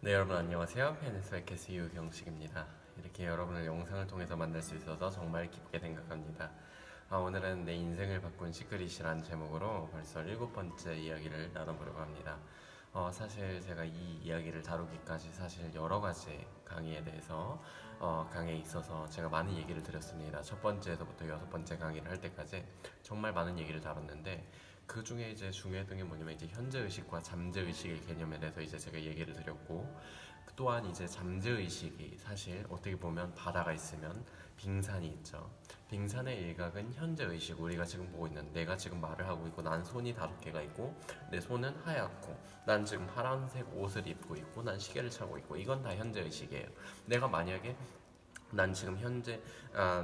네, 여러분 안녕하세요. 페니스 백캐스 유경식입니다. 이렇게 여러분을 영상을 통해서 만날 수 있어서 정말 기쁘게 생각합니다. 오늘은 내 인생을 바꾼 시크릿이란 제목으로 벌써 7번째 이야기를 나눠보려고 합니다. 사실 제가 이 이야기를 다루기까지 사실 여러 가지 강의에 대해서 강의에 있어서 제가 많은 얘기를 드렸습니다. 첫 번째에서부터 6번째 강의를 할 때까지 정말 많은 얘기를 다뤘는데 그 중에 이제 중요했던 게 뭐냐면 이제 현재 의식과 잠재 의식의 개념에 대해서 이제 제가 얘기를 드렸고, 또한 이제 잠재 의식이 사실 어떻게 보면 바다가 있으면 빙산이 있죠. 빙산의 일각은 현재 의식, 우리가 지금 보고 있는, 내가 지금 말을 하고 있고 난 손이 5개가 있고 내 손은 하얗고 난 지금 파란색 옷을 입고 있고 난 시계를 차고 있고, 이건 다 현재 의식이에요. 내가 만약에 난 지금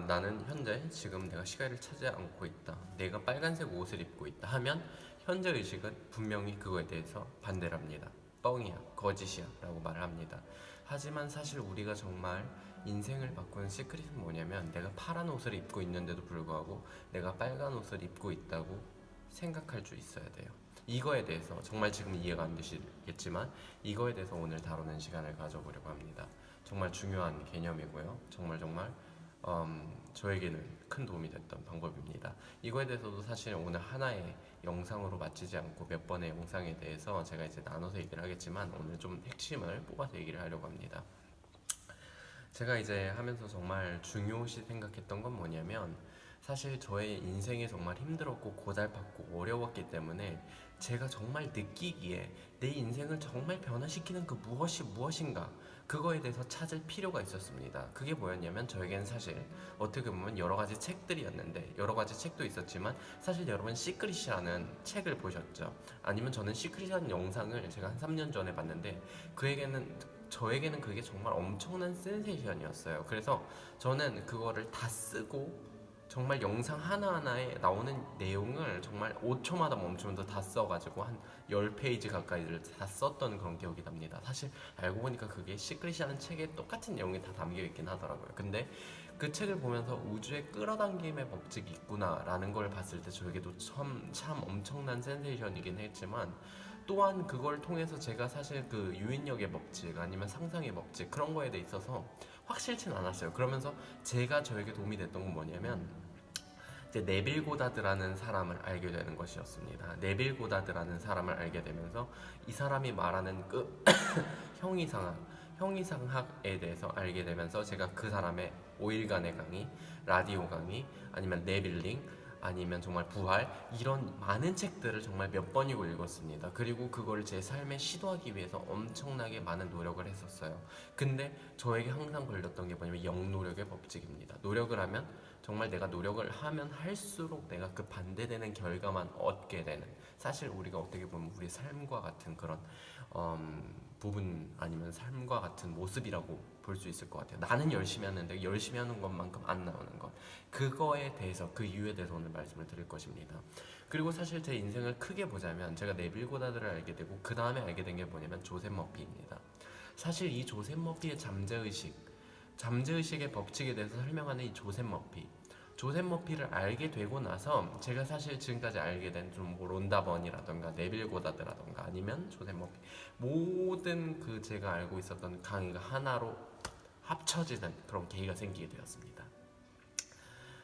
나는 현재 지금 내가 시계를 차지 않고 있다, 내가 빨간색 옷을 입고 있다 하면 현재 의식은 분명히 그거에 대해서 반대를 합니다. 뻥이야, 거짓이야 라고 말을 합니다. 하지만 사실 우리가 정말 인생을 바꾸는 시크릿은 뭐냐면, 내가 파란 옷을 입고 있는데도 불구하고 내가 빨간 옷을 입고 있다고 생각할 수 있어야 돼요. 이거에 대해서 정말 지금 이해가 안 되시겠지만 이거에 대해서 오늘 다루는 시간을 가져보려고 합니다. 정말 중요한 개념이고요. 정말 저에게는 큰 도움이 됐던 방법입니다. 이거에 대해서도 사실 오늘 하나의 영상으로 마치지 않고 몇 번의 영상에 대해서 제가 이제 나눠서 얘기를 하겠지만, 오늘 좀 핵심을 뽑아서 얘기를 하려고 합니다. 제가 이제 하면서 정말 중요시 생각했던 건 뭐냐면, 사실 저의 인생이 정말 힘들었고 고달팠고 어려웠기 때문에 제가 정말 느끼기에 내 인생을 정말 변화시키는 그 무엇이 무엇인가, 그거에 대해서 찾을 필요가 있었습니다. 그게 뭐였냐면, 저에겐 사실 어떻게 보면 여러 가지 책들이었는데, 여러 가지 책도 있었지만 사실 여러분 시크릿이라는 책을 보셨죠? 아니면 저는 시크릿이라는 영상을 제가 한 3년 전에 봤는데, 저에게는 그게 정말 엄청난 센세이션이었어요. 그래서 저는 그거를 다 쓰고 정말 영상 하나하나에 나오는 내용을 정말 5초마다 멈추면서 다 써가지고 한 10페이지 가까이를 다 썼던 그런 기억이 납니다. 사실 알고 보니까 그게 시크릿이라는 책에 똑같은 내용이 다 담겨있긴 하더라고요. 근데 그 책을 보면서 우주의 끌어당김의 법칙이 있구나라는 걸 봤을 때 저에게도 참 엄청난 센세이션이긴 했지만, 또한 그걸 통해서 제가 사실 그 유인력의 법칙 아니면 상상의 법칙, 그런 거에 대해 있어서 확실치는 않았어요. 그러면서 제가 저에게 도움이 됐던 건 뭐냐면, 이제 네빌 고다드라는 사람을 알게 되는 것이었습니다. 네빌 고다드라는 사람을 알게 되면서 이 사람이 말하는 그 형이상학에 대해서 알게 되면서 제가 그 사람의 5일간의 강의, 라디오 강의, 아니면 네빌링, 아니면 정말 부활, 이런 많은 책들을 정말 몇 번이고 읽었습니다. 그리고 그걸 제 삶에 시도하기 위해서 엄청나게 많은 노력을 했었어요. 근데 저에게 항상 걸렸던 게 뭐냐면 영노력의 법칙입니다. 노력을 하면, 정말 내가 노력을 하면 할수록 내가 그 반대되는 결과만 얻게 되는, 사실 우리가 어떻게 보면 우리 삶과 같은 그런 부분, 아니면 삶과 같은 모습이라고 볼 수 있을 것 같아요. 나는 열심히 하는데 열심히 하는 것만큼 안 나오는 것, 그거에 대해서, 그 이유에 대해서 오늘 말씀을 드릴 것입니다. 그리고 사실 제 인생을 크게 보자면, 제가 네빌 고다드를 알게 되고 그 다음에 알게 된 게 뭐냐면 조셉 머피입니다. 사실 이 조셉 머피의 잠재의식의 법칙에 대해서 설명하는 이 조셉 머피를 알게 되고 나서 제가 사실 지금까지 알게 된 좀 뭐 론다 번이라던가 네빌 고다드라던가 아니면 조셉 머피, 모든 그 제가 알고 있었던 강의가 하나로 합쳐지는 그런 계기가 생기게 되었습니다.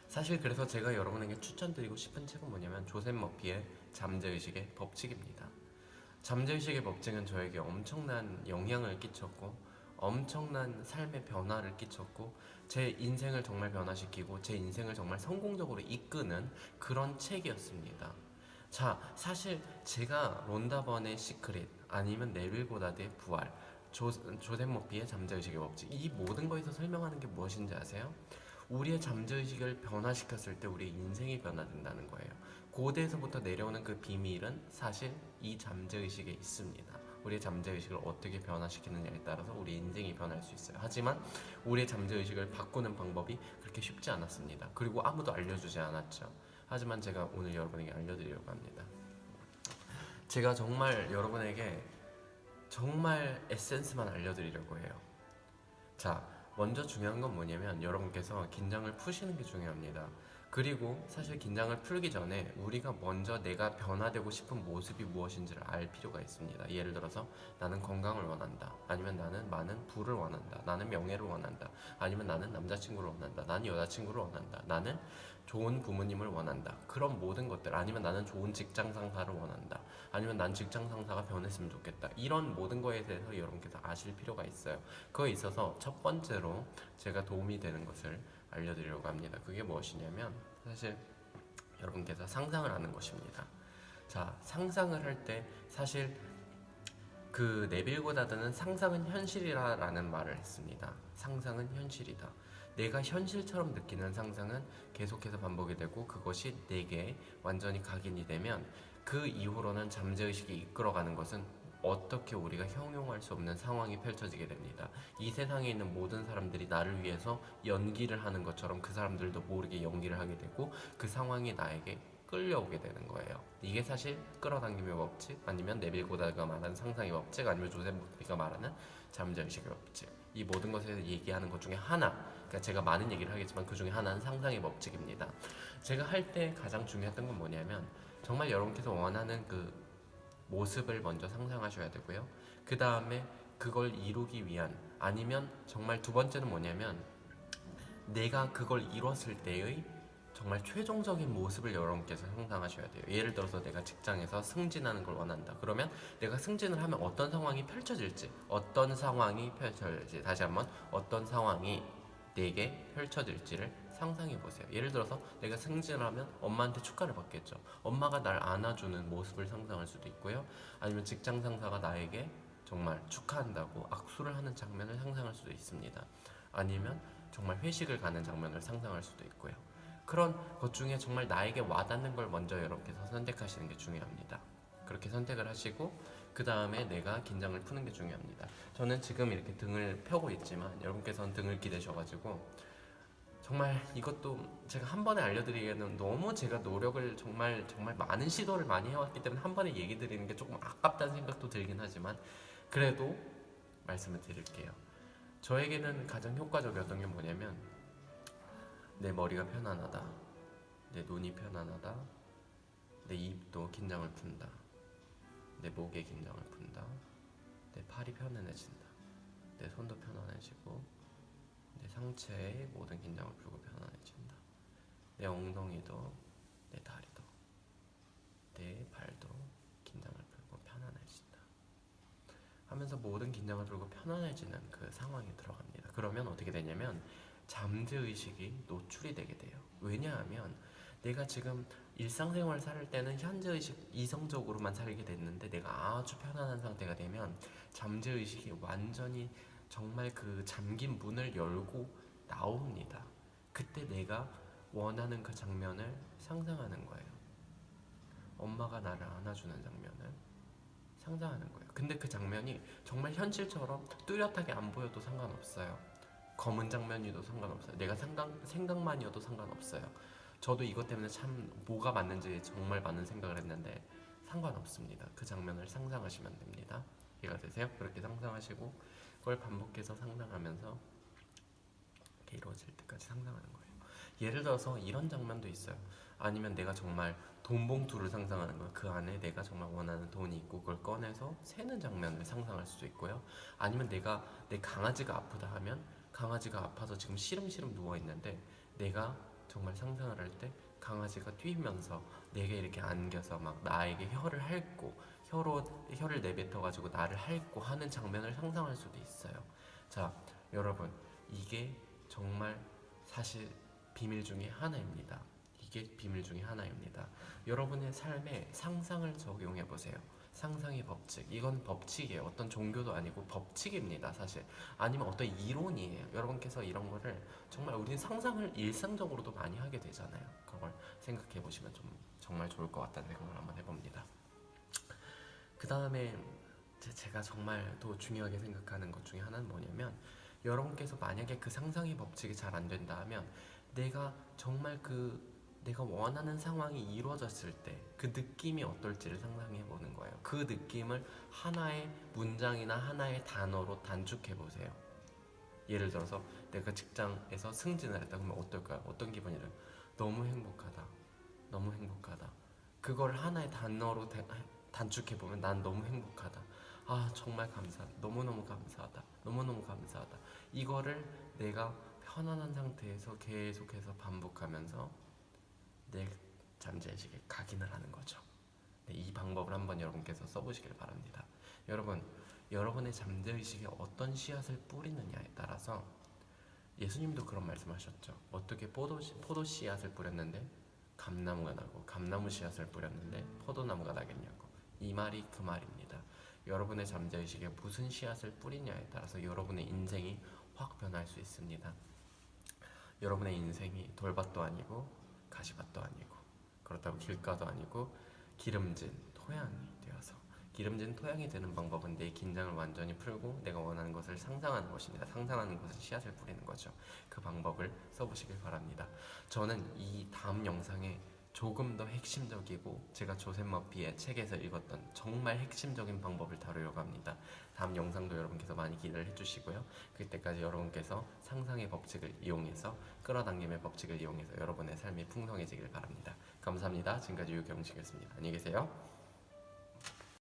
사실 그래서 제가 여러분에게 추천드리고 싶은 책은 뭐냐면 조셉 머피의 잠재의식의 법칙입니다. 잠재의식의 법칙은 저에게 엄청난 영향을 끼쳤고 엄청난 삶의 변화를 끼쳤고 제 인생을 정말 변화시키고 제 인생을 정말 성공적으로 이끄는 그런 책이었습니다. 자, 사실 제가 론다번의 시크릿 아니면 네빌 고다드의 부활, 조셉 머피의 잠재의식의 법칙, 이 모든 거에서 설명하는 게 무엇인지 아세요? 우리의 잠재의식을 변화시켰을 때 우리의 인생이 변화된다는 거예요. 고대에서부터 내려오는 그 비밀은 사실 이 잠재의식에 있습니다. 우리의 잠재의식을 어떻게 변화시키느냐에 따라서 우리 인생이 변할 수 있어요. 하지만 우리의 잠재의식을 바꾸는 방법이 그렇게 쉽지 않았습니다. 그리고 아무도 알려주지 않았죠. 하지만 제가 오늘 여러분에게 알려드리려고 합니다. 제가 정말 여러분에게 정말 에센스만 알려드리려고 해요. 자, 먼저 중요한 건 뭐냐면 여러분께서 긴장을 푸시는 게 중요합니다. 그리고 사실 긴장을 풀기 전에 우리가 먼저 내가 변화되고 싶은 모습이 무엇인지를 알 필요가 있습니다. 예를 들어서 나는 건강을 원한다. 아니면 나는 많은 부를 원한다. 나는 명예를 원한다. 아니면 나는 남자친구를 원한다. 나는 여자친구를 원한다. 나는 좋은 부모님을 원한다. 그런 모든 것들, 아니면 나는 좋은 직장 상사를 원한다. 아니면 난 직장 상사가 변했으면 좋겠다. 이런 모든 거에 대해서 여러분께서 아실 필요가 있어요. 그거에 있어서 첫 번째로 제가 도움이 되는 것을 알려드리려고 합니다. 그게 무엇이냐면 사실 여러분께서 상상을 하는 것입니다. 자, 상상을 할 때 사실 그 네빌 고다드는 상상은 현실이라는 말을 했습니다. 상상은 현실이다. 내가 현실처럼 느끼는 상상은 계속해서 반복이 되고 그것이 내게 완전히 각인이 되면 그 이후로는 잠재의식이 이끌어가는 것은 어떻게 우리가 형용할 수 없는 상황이 펼쳐지게 됩니다. 이 세상에 있는 모든 사람들이 나를 위해서 연기를 하는 것처럼 그 사람들도 모르게 연기를 하게 되고 그 상황이 나에게 끌려오게 되는 거예요. 이게 사실 끌어당김의 법칙, 아니면 네빌 고다드가 말하는 상상의 법칙, 아니면 조셉 머피가 말하는 잠재의식의 법칙. 이 모든 것에서 얘기하는 것 중에 하나, 그러니까 제가 많은 얘기를 하겠지만 그 중에 하나는 상상의 법칙입니다. 제가 할 때 가장 중요했던 건 뭐냐면 정말 여러분께서 원하는 그 모습을 먼저 상상하셔야 되고요. 그 다음에 그걸 이루기 위한, 아니면 정말 두 번째는 뭐냐면 내가 그걸 이뤘을 때의 정말 최종적인 모습을 여러분께서 상상하셔야 돼요. 예를 들어서 내가 직장에서 승진하는 걸 원한다. 그러면 내가 승진을 하면 어떤 상황이 펼쳐질지, 다시 한번 어떤 상황이 내게 펼쳐질지를 상상해 보세요. 예를 들어서 내가 승진을 하면 엄마한테 축하를 받겠죠. 엄마가 날 안아주는 모습을 상상할 수도 있고요. 아니면 직장 상사가 나에게 정말 축하한다고 악수를 하는 장면을 상상할 수도 있습니다. 아니면 정말 회식을 가는 장면을 상상할 수도 있고요. 그런 것 중에 정말 나에게 와닿는 걸 먼저 여러분께서 선택하시는 게 중요합니다. 그렇게 선택을 하시고 그 다음에 내가 긴장을 푸는 게 중요합니다. 저는 지금 이렇게 등을 펴고 있지만 여러분께서는 등을 기대셔가지고 정말 이것도 제가 한 번에 알려드리기에는 너무 제가 노력을 정말 많은 시도를 많이 해왔기 때문에 한 번에 얘기 드리는 게 조금 아깝다는 생각도 들긴 하지만 그래도 말씀을 드릴게요. 저에게는 가장 효과적이었던 게 뭐냐면 내 머리가 편안하다, 내 눈이 편안하다, 내 입도 긴장을 푼다, 내 목에 긴장을 푼다, 내 팔이 편안해진다, 내 손도 편안해지고 내 상체의 모든 긴장을 풀고 편안해진다, 내 엉덩이도 내 다리도 내 발도 긴장을 풀고 편안해진다 하면서 모든 긴장을 풀고 편안해지는 그 상황에 들어갑니다. 그러면 어떻게 되냐면 잠재의식이 노출이 되게 돼요. 왜냐하면 내가 지금 일상생활을 살 때는 현재의식 이성적으로만 살게 됐는데 내가 아주 편안한 상태가 되면 잠재의식이 완전히 정말 그 잠긴 문을 열고 나옵니다. 그때 내가 원하는 그 장면을 상상하는 거예요. 엄마가 나를 안아주는 장면을 상상하는 거예요. 근데 그 장면이 정말 현실처럼 뚜렷하게 안 보여도 상관없어요. 검은 장면이도 상관없어요. 내가 생각만이어도 상관없어요. 저도 이것 때문에 참 뭐가 맞는지 정말 많은 생각을 했는데 상관없습니다. 그 장면을 상상하시면 됩니다. 이해가 되세요? 그렇게 상상하시고 그걸 반복해서 상상하면서 이렇게 이루어질 때까지 상상하는 거예요. 예를 들어서 이런 장면도 있어요. 아니면 내가 정말 돈 봉투를 상상하는 거예요. 그 안에 내가 정말 원하는 돈이 있고 그걸 꺼내서 세는 장면을 상상할 수도 있고요. 아니면 내가 내 강아지가 아프다 하면 강아지가 아파서 지금 시름시름 누워있는데 내가 정말 상상을 할 때 강아지가 뛰면서 내게 이렇게 안겨서 막 나에게 혀를 핥고 혀를 내뱉어가지고 나를 핥고 하는 장면을 상상할 수도 있어요. 자, 여러분, 이게 정말 사실 비밀 중에 하나입니다. 이게 비밀 중에 하나입니다. 여러분의 삶에 상상을 적용해 보세요. 상상의 법칙. 이건 법칙이에요. 어떤 종교도 아니고 법칙입니다, 사실. 아니면 어떤 이론이에요. 여러분께서 이런 거를 정말 우리는 상상을 일상적으로도 많이 하게 되잖아요. 그걸 생각해 보시면 좀 정말 좋을 것 같다는 생각을 한번 해봅니다. 그 다음에 제가 정말 또 중요하게 생각하는 것 중에 하나는 뭐냐면 여러분께서 만약에 그 상상의 법칙이 잘 안 된다 하면 내가 정말 내가 원하는 상황이 이루어졌을 때 그 느낌이 어떨지를 상상해 보는 거예요. 그 느낌을 하나의 문장이나 하나의 단어로 단축해 보세요. 예를 들어서 내가 직장에서 승진을 했다 그러면 어떨까요? 어떤 기분이래요? 너무 행복하다. 너무 행복하다. 그걸 하나의 단어로 단축해보면 난 너무 행복하다. 아, 정말 감사하다. 너무너무 감사하다. 너무너무 감사하다. 이거를 내가 편안한 상태에서 계속해서 반복하면서 내 잠재의식에 각인을 하는 거죠. 네, 이 방법을 한번 여러분께서 써보시길 바랍니다. 여러분, 여러분의 잠재의식에 어떤 씨앗을 뿌리느냐에 따라서 예수님도 그런 말씀하셨죠. 어떻게 포도 씨앗을 뿌렸는데 감나무가 나고 감나무 씨앗을 뿌렸는데 포도나무가 나겠냐고. 이 말이 그 말입니다. 여러분의 잠재의식에 무슨 씨앗을 뿌리냐에 따라서 여러분의 인생이 확 변할 수 있습니다. 여러분의 인생이 돌밭도 아니고 가시밭도 아니고 그렇다고 길가도 아니고 기름진 토양이 되어서 기름진 토양이 되는 방법은 내 긴장을 완전히 풀고 내가 원하는 것을 상상하는 것입니다. 상상하는 것은 씨앗을 뿌리는 거죠. 그 방법을 써보시길 바랍니다. 저는 이 다음 영상에 조금 더 핵심적이고 제가 조셉 머피의 책에서 읽었던 정말 핵심적인 방법을 다루려고 합니다. 다음 영상도 여러분께서 많이 기대를 해주시고요. 그때까지 여러분께서 상상의 법칙을 이용해서 끌어당김의 법칙을 이용해서 여러분의 삶이 풍성해지길 바랍니다. 감사합니다. 지금까지 유경식이었습니다. 안녕히 계세요.